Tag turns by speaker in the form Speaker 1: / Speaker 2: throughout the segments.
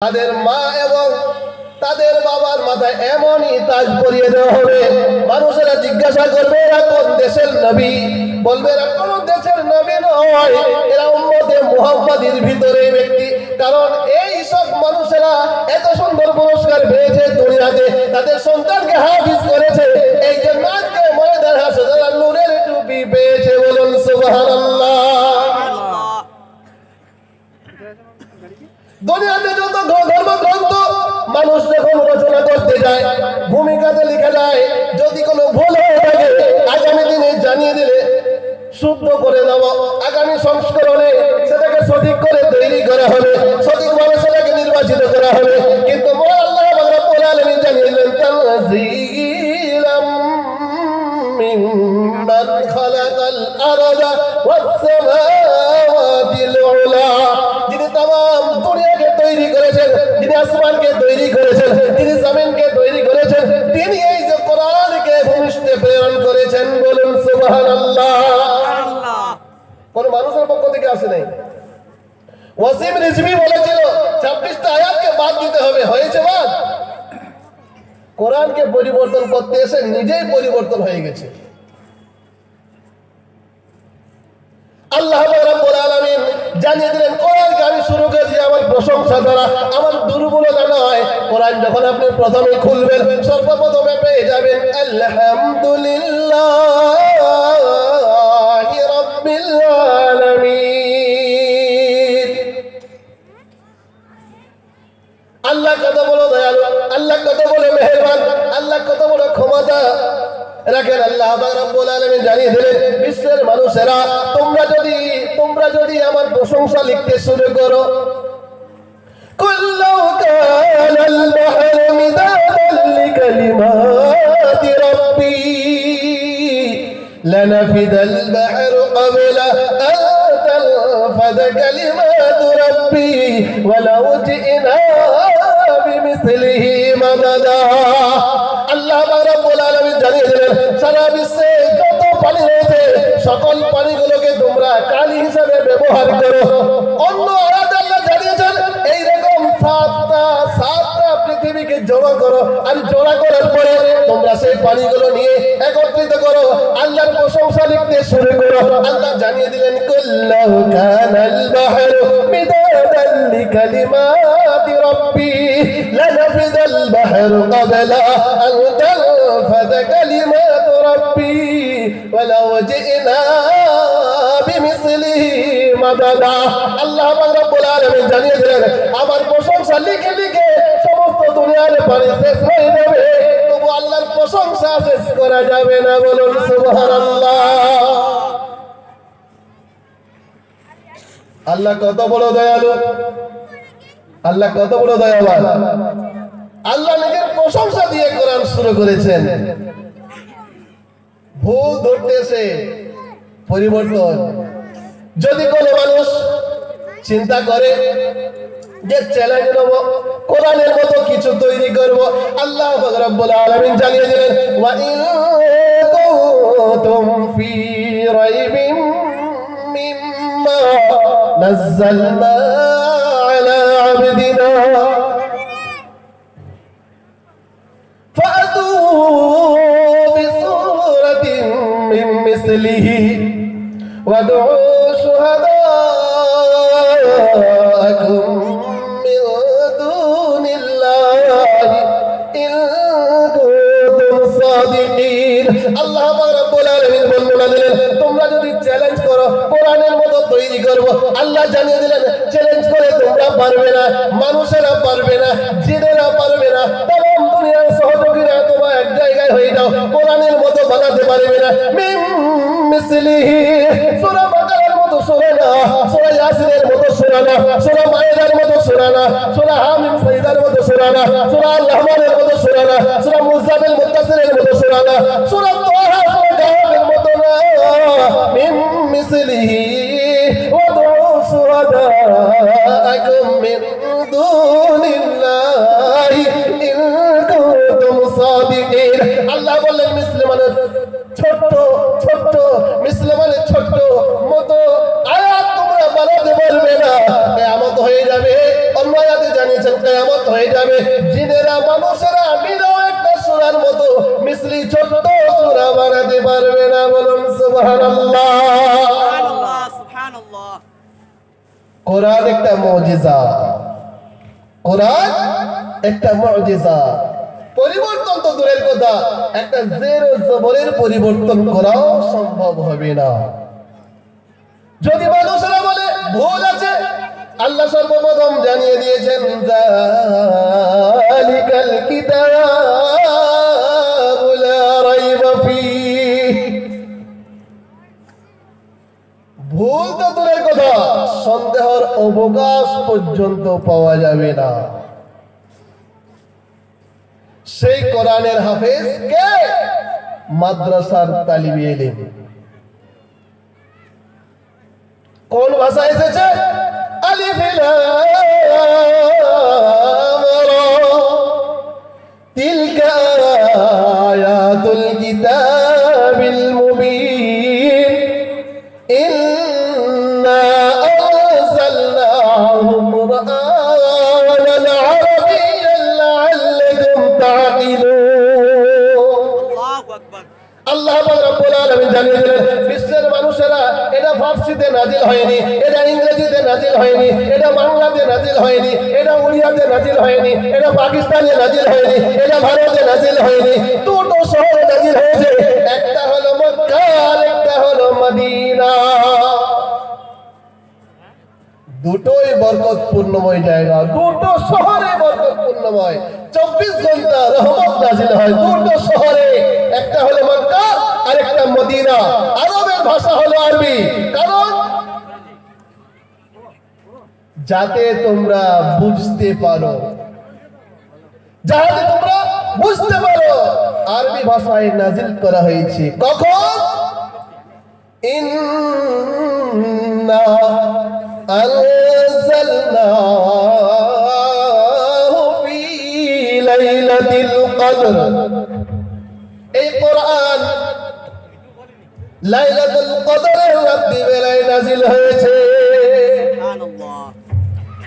Speaker 1: তাদের মা এবং তাদের বাবার মাথায় এমনই তাজ পরিয়ে দেওয়া হবে, মানুষেরা জিজ্ঞাসা করবে এরা কোন দেশের নবী, বলবে এরা কোন দেশের নবী নয়, এরা উম্মতে মুহাম্মাদীর ভিতরে ব্যক্তি। কারণ এই সব মানুষেরা এত সুন্দর পুরস্কার পেয়েছে দুনিয়াতে, তাদের সন্তানকে হাফিজ করেছে, এই জন্য আজকে ময়দান হাসরে নূরের টুপি পেয়েছে। বলুন সুবহানাল্লাহ। দুনিয়াতে যত ধর্মগ্রন্থ মানুষ যখন রচনা করতে যায়, ভূমিকাতে লিখা যায়, যদি কোনো ভুল হয়ে থাকে আগামী দিনে জানিয়ে দিলে শুদ্ধ করে দেব, আগামী সংস্করণে সেটাকে সঠিক করে তৈরি করা হবে, সঠিকভাবে সেটাকে নির্বাচিত করা হবে। কিন্তু আল্লাহ রাব্বুল আলামিন জানিয়ে দিলেন তানজিলাম মিম্মান খালাকাল আরদা ওয়াস সামাওয়াতিল উলা, যিনি তামাম দুনিয়াকে তৈরি করেছেন, যিনি আসমানকে তৈরি করেছেন, যিনি জমিনকে তৈরি করেছেন, তিনি এই যে কোরআনকে ভূমিষ্ঠে প্রেরণ করেছেন। বলুন সুবহানাল্লাহ। কোন মানুষের পক্ষ থেকে আসে নাই। ওয়াসিম রিজভী বলেছিল 26টা আয়াতকে বাদ দিতে হবে, হয়েছে বাদ। কোরআনকে পরিবর্তন করতে এসে নিজেই পরিবর্তন হয়ে গেছে। আল্লাহ রাব্বুল আলামিন জানিয়ে দিলেন কোরআনকে আমি শুরু করেছি আমার প্রশংসা দ্বারা, আমার দুর্বলতা নয়। কোরআন যখন আপনি প্রথমে খুলবেন সর্বপ্রথমে পেয়ে যাবেন আলহামদুলিল্লাহি রাব্বিল আলামিন। আল্লাহ কত বড় দয়ালু, আল্লাহ কত বড় মেহেরবান, আল্লাহ কত বড় ক্ষমতা রাখেন। আল্লাহ রাব্বুল আলামিন জানিয়ে দিলেন বিশ্বের মানুষেরা তোমরা যদি আমার প্রশংসা লিখতে শুরু করো, কুল্লু কানাল বাহরু মিদাদান লিকালিমাতি রাব্বি লানাফিদাল বাহরু ক্বাবলা আন তানফাযা কালিমাতু রাব্বি ওয়ালাউ জি'না বিমিসলিহি মাদাদা। আল্লাহ রাব্বুল আলামিন জানিয়ে দিলেন সারা বিশ্বে যত পানি রয়েছে সকল পানিগুলোকে তোমরা কালি হিসাবে ব্যবহার করো। অন্য আয়াতে আল্লাহ জানিয়েছেন এইরকম সাতটা পৃথিবীকে জড়ো করো, আর জড়ো করার পরে তোমরা সেই পানিগুলো নিয়ে একত্রিত করো, আল্লাহর প্রশংসা লিখতে শুরু করো। আল্লাহ জানিয়ে দিলেন কুল্লু কানাল বাহরু মিদাদান লিকালিমাতি রাব্বি লানাফিদাল বাহরু ক্বাবলা আন তানফাযা কালিমাতু রাব্বি ওয়ালাউ জি'না বিমিসলিহি মাদাদা। আল্লাহ রাব্বুল আলামিন জানিয়ে দিলেন আমার প্রশংসা লিখে লিখে সমস্ত দুনিয়ার পানি শেষ হয়ে যাবে, তবু আল্লাহর প্রশংসা শেষ করা যাবে না। বলুন সুবহানাল্লাহ। আল্লাহ কত বড় দয়ালু, আল্লাহ কত বড় দয়াবান। আল্লাহ নিজের প্রশংসা দিয়ে কোরআন শুরু করেছেন। ভুল ধরতেছে পরিবর্তন। যদি কোনো মানুষ চিন্তা করে যে চ্যালেঞ্জ নেব, কোরআনের মতো কিছু তৈরি করব, আল্লাহ রাব্বুল আলামিন জানিয়ে দিলেন ওয়া ইন কুনতুম ফি রাইবিন মিম্মা নাযালনা আলা আবদিনা ফাতু বিসূরাতিন মিন মিসলিহি ওয়াদউ শুহাদাআকুম মিন দুনিল্লাহি ইন কুনতুম সাদিকিন। আল্লাহ রাব্বুল আলামিন বর্ণনা দিলেন তোমরা যদি চ্যালেঞ্জ করো কোরআনের মতো তৈরি করব, আল্লাহ জানিয়ে দিলেন চ্যালেঞ্জ করে তোমরা পারবে না, মানুষেরা পারবে না, জিনেরা পারবে না, तमाम দুনিয়ার সহযোগীরা তোমরা এক জায়গায় হয়ে যাও, কোরআনের মতো বানাতে পারবে না। মিম মিসলিহি সূরা বাকারার মতো সূরা না, সূরা ইয়াসিনের মতো সূরা না, সূরা মায়েদার মতো সূরা না, সূরা হামিম সাইদার মতো সূরা না, সূরা আল রহমানের মতো সূরা না, সূরা মুজাম্মিল মুত্তাসিরের মতো সূরা না, সূরা তাহা সূরা কাহাফের মতো না। মিম মিসলিহি ওয়াদউ শুহাদাআকুম মিন দুনিল্লাহি ইন কুনতুম সাদিকিন। আল্লাহ বললেন মুসলমানের ছোট্ট ছোট্ট মুসলমানের ছোট্ট মতো আয়াত তোমরা বানাতে পারবে না, কিয়ামত হয়ে যাবে। অন্য আয়াতে জানিয়েছেন কেয়ামত হয়ে যাবে, জিনেরা মানুষেরা নিরও একটা সূরার মতো মিসলি ছোট্ট সূরা বানাতে পারবে না। বলুন সুবহানাল্লাহ।
Speaker 2: সুবহানাল্লাহ, সুবহানাল্লাহ।
Speaker 1: কোরআন একটা মুজিজা, কোরআন একটা মুজিজা। পরিবর্তন তো দূরের কথা, একটা জের ও জবরের পরিবর্তন করাও সম্ভব হবে না। যদি মানুষেরা বলে ভুল আছে, আল্লাহ সর্বপ্রথম জানিয়ে দিয়েছেন যালিকাল কিতাবু লা রাইবা ফীহ। ভুল তো দূরের কথা, সন্দেহের অবকাশ পর্যন্ত পাওয়া যাবে না। সেই কোরআনের হাফেজ কে? মাদ্রাসার তালিবে ইলম। কোন ভাষা এসেছে? আলিফ লাম রা, তিলকা আয়াতুল কিতাবিল মুবিন, ইন্না আরসালনাহু কুরআনান আরাবিয়্যান লাআল্লাকুম তা'কিলুন।
Speaker 2: আল্লাহু আকবার।
Speaker 1: আল্লাহ রাব্বুল আলামিন জানিয়ে দিলেন বিশ্বের মানুষেরা এটা ফার্সিতে নাজিল হয়নি, এটা ইংরেজিতে নাজিল হয়নি, এটা বাংলাতে নাজিল হয়নি, এটা উড়িয়াতে নাজিল হয়নি, এটা পাকিস্তানে নাজিল হয়নি, এটা ভারতে নাজিল হয়নি। দুটো শহরে নাজিল হয়েছে, একটা হলো মক্কা আর একটা হলো মদিনা। দুটোই বরকতপূর্ণময় জায়গা, দুটো শহরে বরকতপূর্ণময়। 24 ঘন্টা রহমত নাজিল হয় দুটো শহরে, একটা হলো মক্কা আর একটা মদিনা। আরবের ভাষা হলো আরবি, কারণ যাতে তোমরা বুঝতে পারো, যাতে তোমরা বুঝতে পারো, আরবি ভাষায় নাজিল করা হয়েছে। কখন? ইন্না আনজালনাহু ফি লাইলাতিল কদর। এই কোরআন লাইলাতুল কদরের রাত্রি বেলায় নাজিল হয়েছে।
Speaker 2: সুবহানাল্লাহ।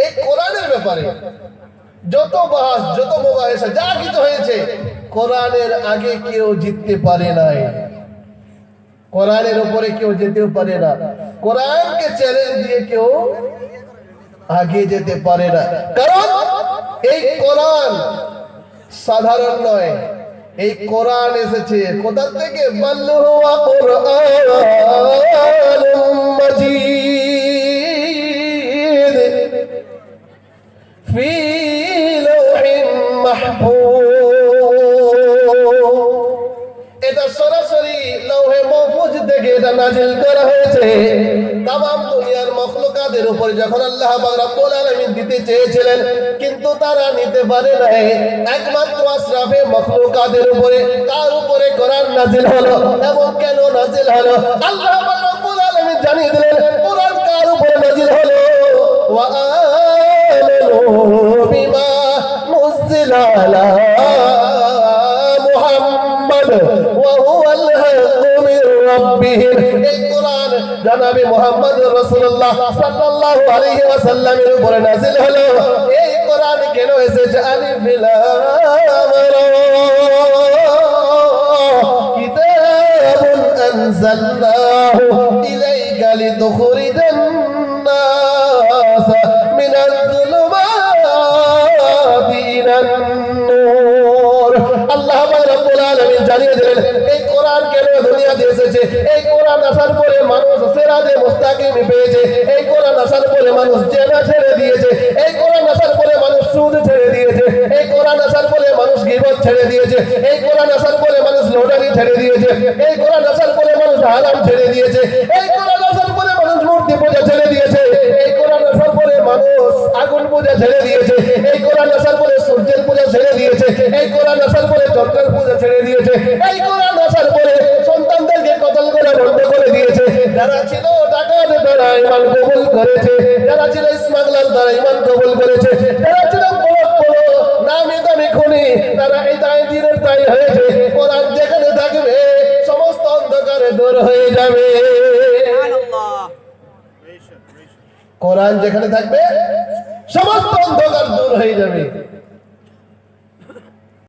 Speaker 1: এই কোরআনের ব্যাপারে যত বাস, যত মুবাহিসা, যা কিছু হয়েছে, কোরআনের আগে কেউ জিততে পারে নাই, কোরআনের উপরে কেউ যেতেও পারে না। কোরআনকে চ্যালেঞ্জ দিয়ে কেউ আগে যেতে পারে না, কারণ এই কোরআন সাধারণ নয়। এই কোরআন এসেছে কোথা থেকে? বাল হুয়া কুরআনুম মাজিদ ফি লাওহিন মাহফুজ। এটা সরাসরি লৌহে মাহফুজ থেকে এটা নাজিল করা হয়েছে। তামাম দুনিয়ার মখলুকাতের উপর যখন আল্লাহ পাক রব্বুল আলামিন দিতে চেয়েছিলেন, কিন্তু তারা নিতে পারে নাই। একমাত্র আশরাফে মখলুকাতের উপরে, তার উপরে কোরআন নাজিল হলো। এবং কেন নাজিল হলো? আল্লাহ পাক রব্বুল আলামিন জানিয়ে দিলেন কোরআন কার উপরে নাজিল হলো। ওয়া আমানু বিমা নুজিলা আলা মুহাম্মাদ ওয়া হুয়াল হাক্কু মির রাব্বিহিম। এই কোরআন জনাবে মুহাম্মদ রাসূলুল্লাহ সাল্লাল্লাহু আলাইহি ওয়াসাল্লামের উপরে নাযিল হলো। এই কোরআন কেন এসেছে? আলিফ লাম রা, কিতাবুন আনজালনাহু ইলাইকা লিতুখরিজান নাস মিনাল যুলুমাতি ইলান নূর। আল্লাহ রাব্বুল আলামিন জানিয়ে দিলেন এই কোরআন কেন দুনিয়াতে এসেছে। এই কোরআন আসার পরে মানুষ সিরাতে মুস্তাকিম পেয়েছে। এই কোরআন আসার পরে মানুষ জেনা ছেড়ে দিয়েছে। এই কোরআন আসার পরে মানুষ সুদ ছেড়ে দিয়েছে। এই কোরআন আসার পরে মানুষ গীবত ছেড়ে দিয়েছে। এই কোরআন আসার পরে মানুষ লটারি ছেড়ে দিয়েছে। এই কোরআন আসার পরে মানুষ হারাম ছেড়ে দিয়েছে। এই কোরআন আসার পরে মানুষ মূর্তি পূজা ছেড়ে দিয়েছে। এই কোরআন আসার পরে মানুষ আগুন পূজা ছেড়ে দিয়েছে। এই কোরআন আসার পরে সূর্যের পূজা ছেড়ে দিয়েছে। এই কোরআন আসার পরে চন্দ্রের পূজা ছেড়ে দিয়েছে। এই কোরআন আসার পরে সন্তানদেরকে কতল করে বন্ধ করে দিয়েছে। যারা ছিল ডাকাত তারা ঈমান কবুল করেছে। যারা ছিল স্মাগলার তারা ঈমান কবুল করেছে। যারা ছিল বড় বড় নামি দামি খুনি তারা এই দিনের তাই হয়েছে। কোরআন যেখানে থাকবে সমস্ত অন্ধকারে দূর হয়ে যাবে।
Speaker 2: সুবহানাল্লাহ।
Speaker 1: কোরআন যেখানে থাকবে সমস্ত অন্ধকার দূর হয়ে যাবে।